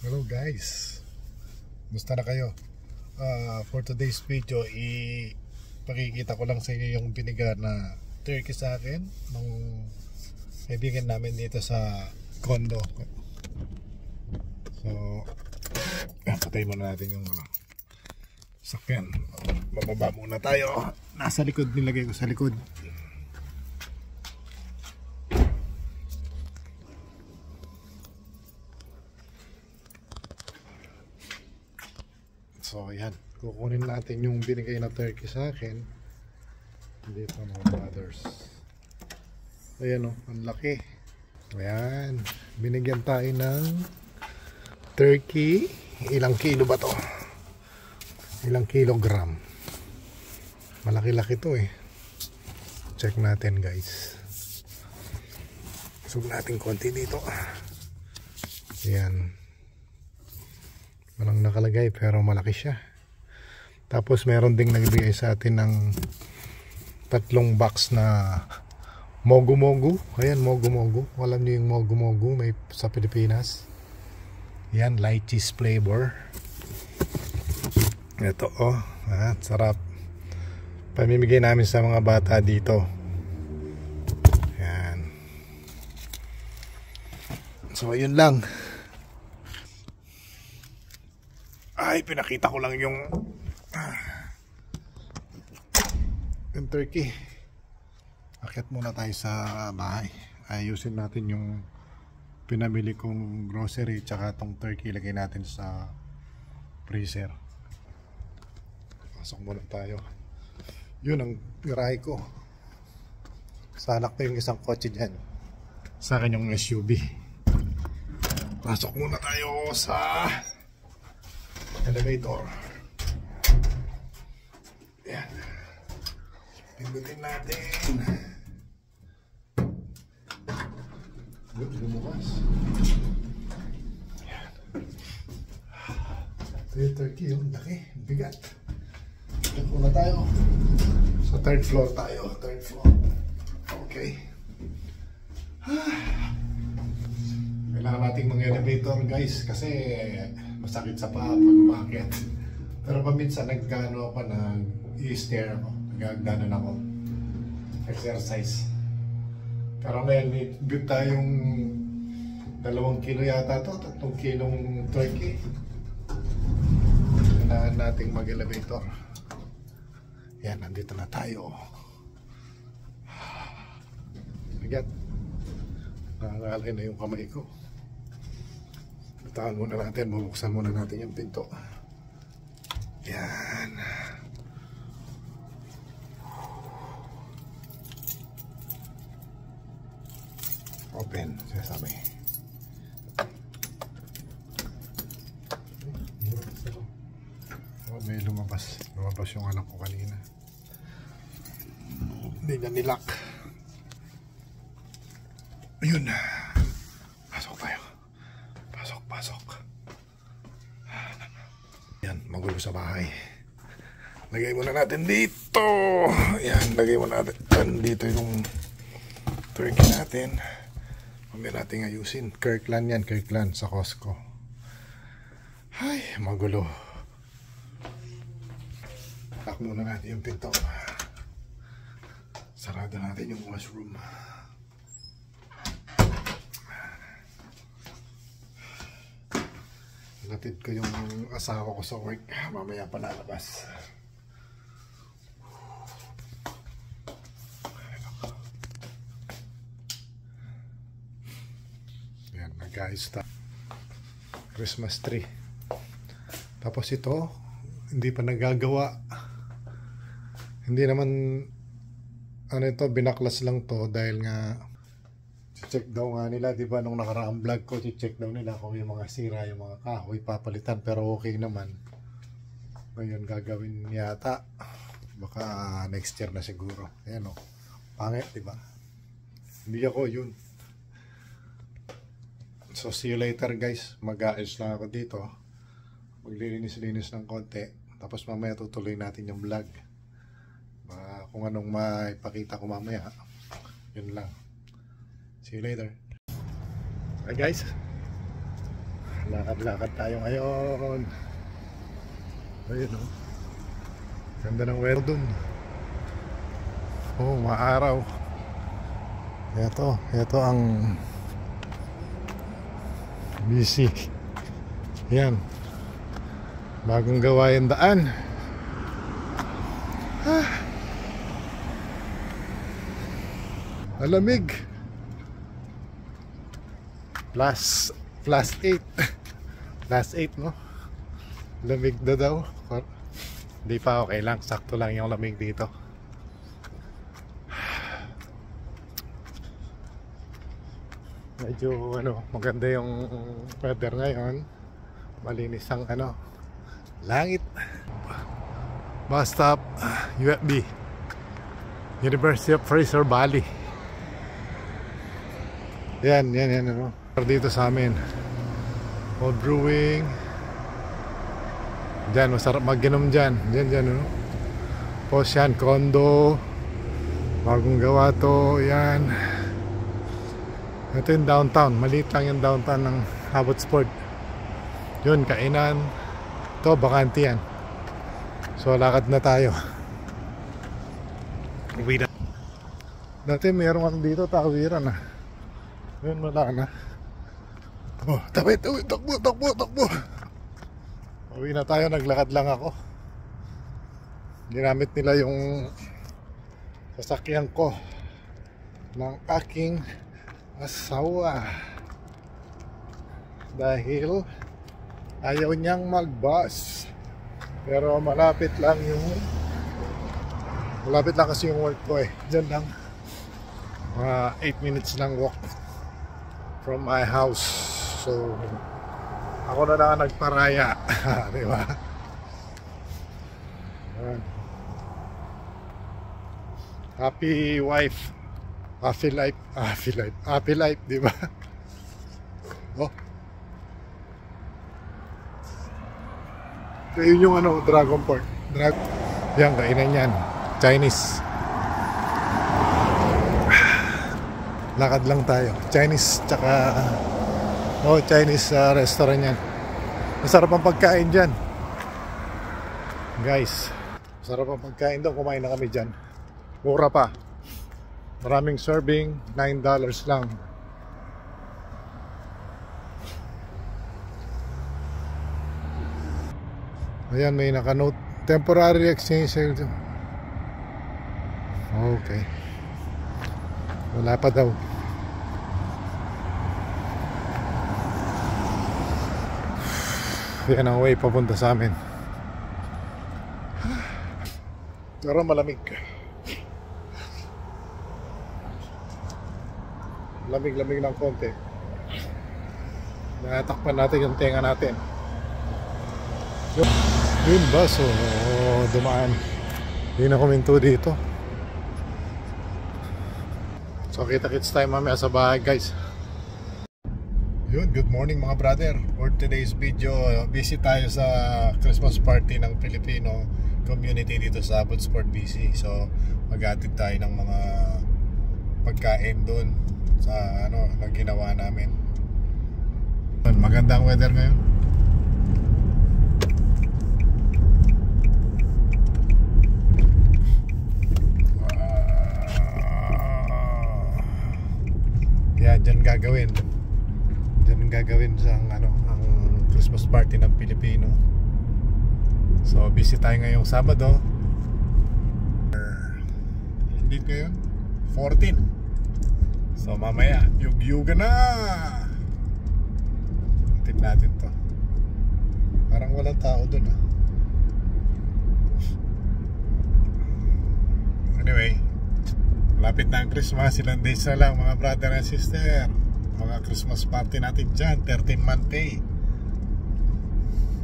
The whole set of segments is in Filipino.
Hello guys, musta na kayo? For today's video, pakikita ko lang sa inyo yung binigyan na turkey sa akin ng kaibigan namin dito sa condo. So, patay muna natin yung sakyan. Bababa muna tayo. Nasa likod, nilagay ko sa likod. So ayan, kukunin natin yung binigay na turkey sa akin dito mga brothers. Ayan o, ang laki. Ayan, binigyan tayo ng turkey. Ilang kilo ba to? Ilang kilogram? Malaki-laki to eh. Check natin guys. Sug natin konti dito. Ayan, walang nakalagay pero malaki siya. Tapos meron ding nagbigay sa atin ng 3 box na mogu-mogu. Ayan, mogu-mogu. Alam niyo yung mogu-mogu may sa Pilipinas. Yan, light cheese flavor. Ito oh, sarap. Pamimigay namin sa mga bata dito. Yan. So ayun lang. Ay, pinakita ko lang yung turkey. Akyat muna tayo sa bahay. Ayusin natin yung pinamili kong grocery tsaka tong turkey. Lagay natin sa freezer. Pasok muna tayo. Yun ang garahe ko. Sanak na yung isang kotse dyan. Sa akin yung SUV. Pasok muna tayo sa elevator. Yan. Pindutin natin. Lumukas. Yan. Ito yung turkey, yung laki, bigat. Ito muna tayo. Sa 3rd floor tayo. 3rd floor. Okay. Kailangan nating mag-elevator guys kasi masakit sa paa pag umakyat. Pero paminsan naggano ako, nag-i-stair ako, nagagdanan ako, exercise. Pero ngayon may build tayong 2 kilo yata to, 3 kilong turkey. Kailangan nating mag-elevator. Yan, nandito na tayo. Bigat. Nangangalay na yung kamay ko. Tahan muna natin, bubuksan muna natin yung pinto. Yan. Open, sinasabi. Oh, may lumabas. Lumabas yung anak ko kanina. Hindi na nilock. Ayun. Pasok tayo. Pasok. Yan, magulo sa bahay. Lagay muna natin dito. Yan, lagay muna natin dito yung turkey natin. Mamaya natin ayusin. Kirkland yan, Kirkland sa Costco. Ay, magulo. Lock muna natin yung pinto. Sarado natin yung washroom. Natid ko yung asawa ko sa work. Mamaya pa lalabas. Yan, nag-ayos tayo. Christmas tree. Tapos ito, hindi pa nagagawa. Hindi naman, ano ito, binaklas lang to dahil nga check daw nga nila, di ba, nung nakaraang vlog ko, check daw nila kung yung mga sira, yung mga kahoy papalitan, pero okay naman. Ngayon gagawin yata, baka next year na siguro. Ayan o, pangit, di ba? Hindi ako yun. So see you later guys, mag-aayos lang ako dito, maglilinis-linis ng konti, tapos mamaya tutuloy natin yung vlog. Kung anong maipakita ko mamaya, yun lang. See you later. Hi guys, Lakad-lakad tayo ngayon. Ayun o. Ganda ng weather dun. Oh, maaraw. Ito ang BC. Yan. Bagong gawa yung daan. Malamig. Plus 8. Plus 8, no? Lamig na daw. Hindi pa, okay lang. Sakto lang yung lamig dito. Medyo maganda yung weather ngayon. Malinis ang langit. Bus stop, UFB, University of Fraser Valley. Yan dito sa amin. Old Brewing. Diyan, masarap mag-inom dyan. Diyan, Tapos yan, condo. Bagong gawa to. Yan. Ito yung downtown. Maliit lang yung downtown ng Abbotsford. Yun, kainan. Ito, bakante yan. So, lakad na tayo. Dati mayroon dito, tawiran na. Yun, wala na. Oh, takbo. Uwi na tayo, naglakad lang ako. Ginamit nila yung sasakyan ko ng aking asawa dahil ayaw niyang mag-bus. Pero malapit lang kasi yung work ko eh. Diyan lang. 8 minutes lang walk from my house. So ako na lang nagparaya. Diba? Happy wife, happy life, diba? Oh. So, yun yung Dragon Pork. Yan, kainan yan. Chinese. Lakad lang tayo. Chinese, tsaka Chinese restaurant yan. Masarap ang pagkain dyan. Guys, masarap ang pagkain doon. Kumain na kami dyan. Mura pa. Maraming serving, $9 lang. Ayan, may naka-note. Temporary exchange sale. Okay. Wala pa daw. Yan ang way papunta sa amin. Pero malamig. Lamig ng konti. Natakpan natin yung tenga natin. Yun ba? So, dumaan. Hindi na kuminto dito. So, kita-kits tayo mamaya sa bahay, guys. Yun, good morning mga brother. For today's video, busy tayo sa Christmas party ng Filipino community dito sa Abbotsford, BC. So, mag-atid tayo ng mga pagkain doon sa na ginawa namin. Magandang weather ngayon. Dyan gagawin sa ang Christmas party ng Pilipino. So busy tayo ngayong Sabado. Hindi ngayon 14. So mamaya yugyuga na. Tingnan natin to. Parang walang tao dun Anyway, lapit na ang Christmas. Ilang days na lang mga brother and sister. Mga Christmas party natin dyan, 13-month pay.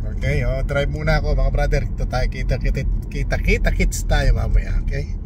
Okay, drive muna ako mga brother. Ito tayo, kita-kits tayo mamaya, okay?